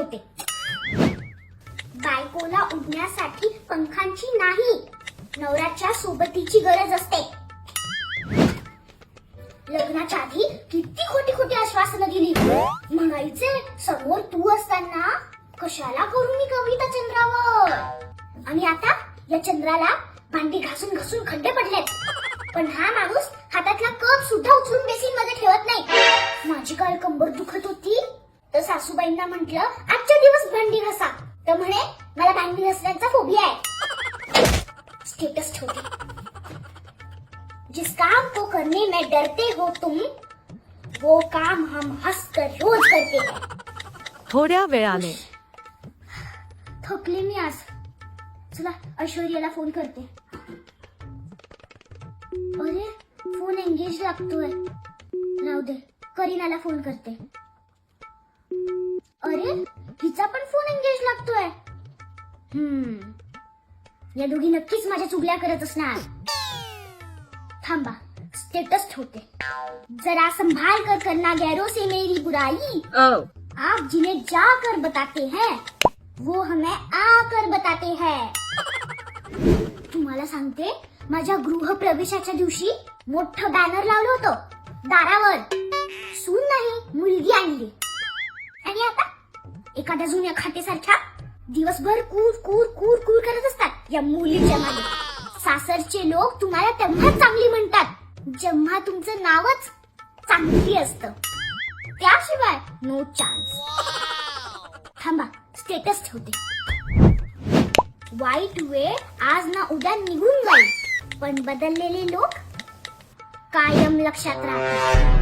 ठेवते. बायकोला उडण्यासाठी पंखांची नाही, नवऱ्याच्या सोबतीची गरज असते. लग्नाच्या आधी किती खोटी खोटी आश्वासनं दिली. म्हणायचे समोर तू असताना कशाला करू मी कविता चंद्रावर. आणि आता या चंद्राला भांडी घासून घासून खड्डे पडलेत, पण हा माणूस हातातला कप सुद्धा उचलून बेसिन मध्ये ठेवत नाही. माझी काल कंबर दुखत होती तर सासूबाईंना म्हंटल आजच्या दिवस भांडी घासा, तर म्हणे मला भांडी घासण्याचा फोबिया आहे. स्टेटस ठेवते. जिस काम को करने में डरते हो तुम, वो काम हम हंसकर रोज करते हैं. थोड्या वेळाने. थकले मी आज. चला ऐश्वर्याला फोन करते. अरे फोन एंगेज लागतोय. राहू दे, करीनाला फोन करते. अरे हिचा पण फोन एंगेज लागतोय. या दोघी नक्कीच माझ्या चुगल्या करत असणार. थांबा, स्टेटस ठेवते. जरा संभाल कर करना गैरों से मेरी बुराई. आप जिन्हें जाकर बताते हैं वो हमें आकर बताते हैं. तुम्हाला सांगते, माझ्या गृहप्रवेशाच्या दिवशी मोठं बॅनर लावलं होतं दारावर. सून नाही, मुलगी आणली. आणि आता एखाद्या जुन्या खाटेसारख्या दिवसभर कूर कूर कूर कूर करत असतात या मुलीच्या मागे. सासरचे लोक तुम्हाला तेव्हा चांगली म्हणतात जेव्हा तुमचं नावच चांगली असतं, त्याशिवाय नो चान्स. थांबा, स्टेटस ठेवते. वाईट वेळ आज ना उद्या निघून जाईल, पण बदललेले लोक कायम लक्षात राहतात.